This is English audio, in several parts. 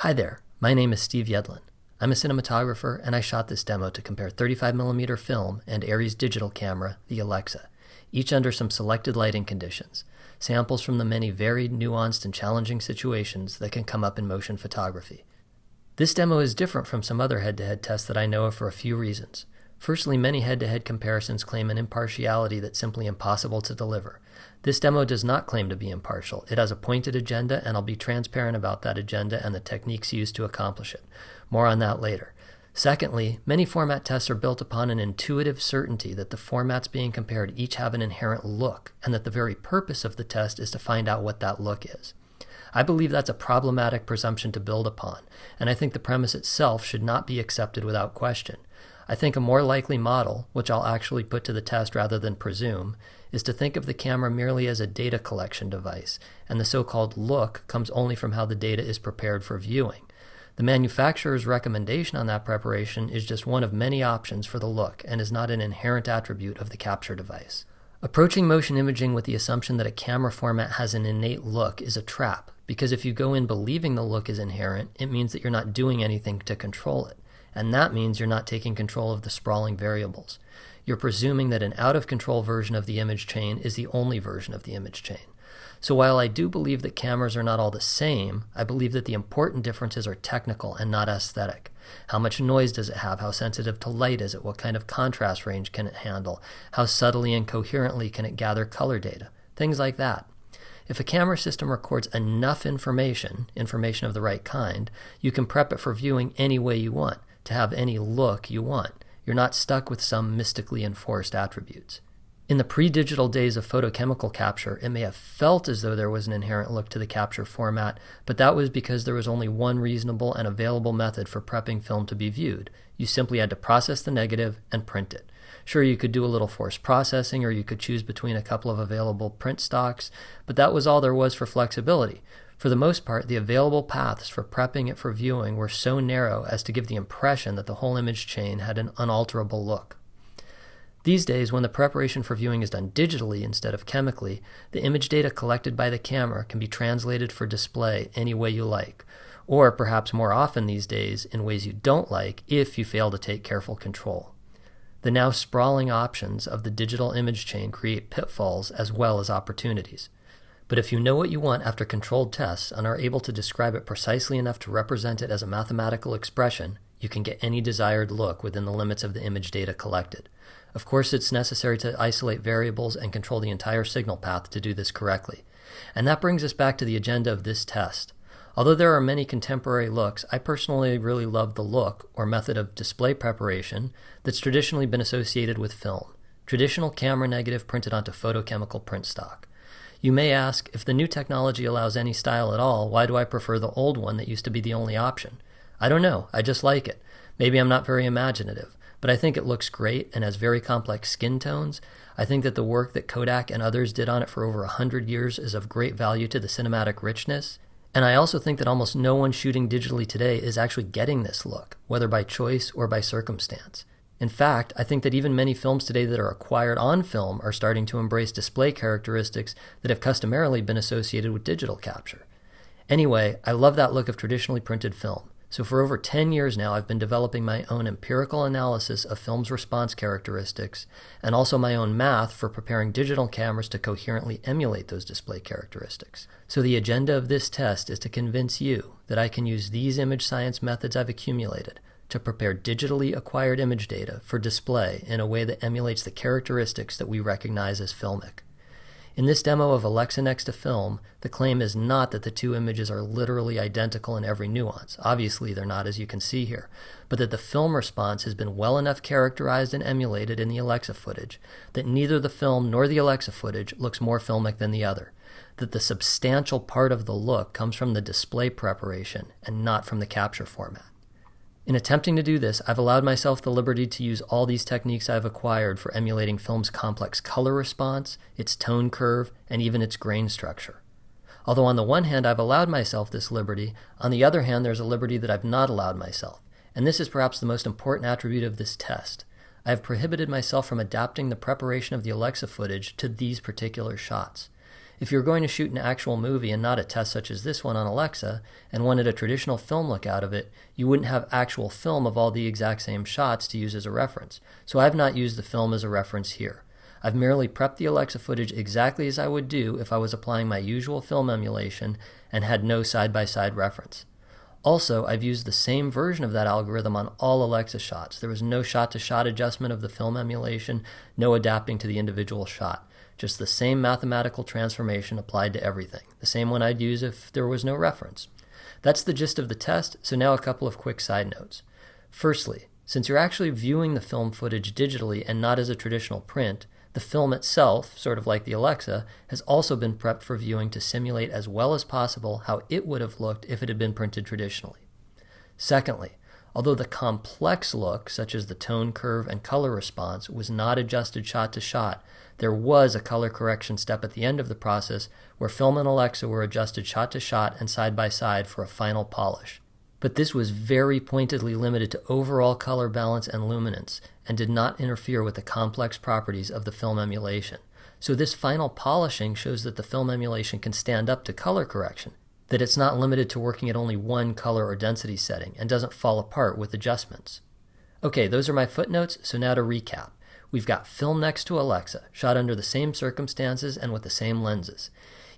Hi there, my name is Steve Yedlin. I'm a cinematographer and I shot this demo to compare 35mm film and ARRI's digital camera, the Alexa, each under some selected lighting conditions, samples from the many varied, nuanced, and challenging situations that can come up in motion photography. This demo is different from some other head-to-head tests that I know of for a few reasons. Firstly, many head-to-head comparisons claim an impartiality that's simply impossible to deliver. This demo does not claim to be impartial. It has a pointed agenda, and I'll be transparent about that agenda and the techniques used to accomplish it. More on that later. Secondly, many format tests are built upon an intuitive certainty that the formats being compared each have an inherent look, and that the very purpose of the test is to find out what that look is. I believe that's a problematic presumption to build upon, and I think the premise itself should not be accepted without question. I think a more likely model, which I'll actually put to the test rather than presume, is to think of the camera merely as a data collection device, and the so-called look comes only from how the data is prepared for viewing. The manufacturer's recommendation on that preparation is just one of many options for the look and is not an inherent attribute of the capture device. Approaching motion imaging with the assumption that a camera format has an innate look is a trap, because if you go in believing the look is inherent, it means that you're not doing anything to control it. And that means you're not taking control of the sprawling variables. You're presuming that an out-of-control version of the image chain is the only version of the image chain. So while I do believe that cameras are not all the same, I believe that the important differences are technical and not aesthetic. How much noise does it have? How sensitive to light is it? What kind of contrast range can it handle? How subtly and coherently can it gather color data? Things like that. If a camera system records enough information of the right kind, you can prep it for viewing any way you want, to have any look you want. You're not stuck with some mystically enforced attributes. In the pre-digital days of photochemical capture, it may have felt as though there was an inherent look to the capture format, but that was because there was only one reasonable and available method for prepping film to be viewed. You simply had to process the negative and print it. Sure, you could do a little forced processing, or you could choose between a couple of available print stocks, but that was all there was for flexibility. For the most part, the available paths for prepping it for viewing were so narrow as to give the impression that the whole image chain had an unalterable look. These days, when the preparation for viewing is done digitally instead of chemically, the image data collected by the camera can be translated for display any way you like, or perhaps more often these days in ways you don't like if you fail to take careful control. The now sprawling options of the digital image chain create pitfalls as well as opportunities. But if you know what you want after controlled tests and are able to describe it precisely enough to represent it as a mathematical expression, you can get any desired look within the limits of the image data collected. Of course, it's necessary to isolate variables and control the entire signal path to do this correctly. And that brings us back to the agenda of this test. Although there are many contemporary looks, I personally really love the look, or method of display preparation, that's traditionally been associated with film. Traditional camera negative printed onto photochemical print stock. You may ask, if the new technology allows any style at all, why do I prefer the old one that used to be the only option? I don't know, I just like it. Maybe I'm not very imaginative, but I think it looks great and has very complex skin tones. I think that the work that Kodak and others did on it for over 100 years is of great value to the cinematic richness. And I also think that almost no one shooting digitally today is actually getting this look, whether by choice or by circumstance. In fact, I think that even many films today that are acquired on film are starting to embrace display characteristics that have customarily been associated with digital capture. Anyway, I love that look of traditionally printed film. So for over 10 years now, I've been developing my own empirical analysis of film's response characteristics and also my own math for preparing digital cameras to coherently emulate those display characteristics. So the agenda of this test is to convince you that I can use these image science methods I've accumulated to prepare digitally acquired image data for display in a way that emulates the characteristics that we recognize as filmic. In this demo of Alexa Next to Film, the claim is not that the two images are literally identical in every nuance. Obviously they're not, as you can see here, but that the film response has been well enough characterized and emulated in the Alexa footage that neither the film nor the Alexa footage looks more filmic than the other, that the substantial part of the look comes from the display preparation and not from the capture format. In attempting to do this, I've allowed myself the liberty to use all these techniques I've acquired for emulating film's complex color response, its tone curve, and even its grain structure. Although on the one hand I've allowed myself this liberty, on the other hand there's a liberty that I've not allowed myself, and this is perhaps the most important attribute of this test. I have prohibited myself from adapting the preparation of the Alexa footage to these particular shots. If you're going to shoot an actual movie and not a test such as this one on Alexa, and wanted a traditional film look out of it, you wouldn't have actual film of all the exact same shots to use as a reference. So I've not used the film as a reference here. I've merely prepped the Alexa footage exactly as I would do if I was applying my usual film emulation and had no side-by-side reference. Also, I've used the same version of that algorithm on all Alexa shots. There was no shot-to-shot adjustment of the film emulation, no adapting to the individual shot. Just the same mathematical transformation applied to everything, the same one I'd use if there was no reference. That's the gist of the test, so now a couple of quick side notes. Firstly, since you're actually viewing the film footage digitally and not as a traditional print, the film itself, sort of like the Alexa, has also been prepped for viewing to simulate as well as possible how it would have looked if it had been printed traditionally. Secondly, although the complex look, such as the tone curve and color response, was not adjusted shot to shot, there was a color correction step at the end of the process where film and Alexa were adjusted shot to shot and side by side for a final polish. But this was very pointedly limited to overall color balance and luminance, and did not interfere with the complex properties of the film emulation. So this final polishing shows that the film emulation can stand up to color correction, that it's not limited to working at only one color or density setting, and doesn't fall apart with adjustments. Okay, those are my footnotes, so now to recap. We've got film next to Alexa, shot under the same circumstances and with the same lenses.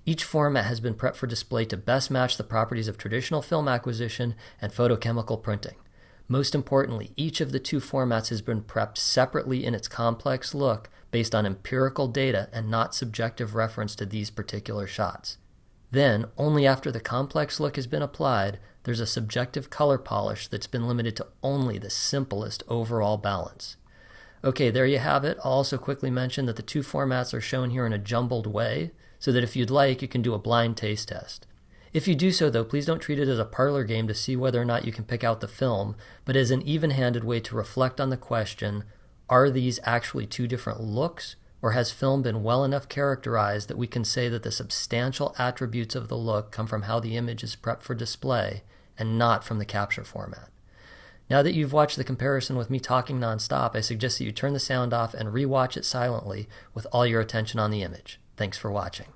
Each format has been prepped for display to best match the properties of traditional film acquisition and photochemical printing. Most importantly, each of the two formats has been prepped separately in its complex look based on empirical data and not subjective reference to these particular shots. Then, only after the complex look has been applied, there's a subjective color polish that's been limited to only the simplest overall balance. Okay, there you have it. I'll also quickly mention that the two formats are shown here in a jumbled way, so that if you'd like, you can do a blind taste test. If you do so, though, please don't treat it as a parlor game to see whether or not you can pick out the film, but as an even-handed way to reflect on the question, are these actually two different looks, or has film been well enough characterized that we can say that the substantial attributes of the look come from how the image is prepped for display, and not from the capture format? Now that you've watched the comparison with me talking nonstop, I suggest that you turn the sound off and re-watch it silently with all your attention on the image. Thanks for watching.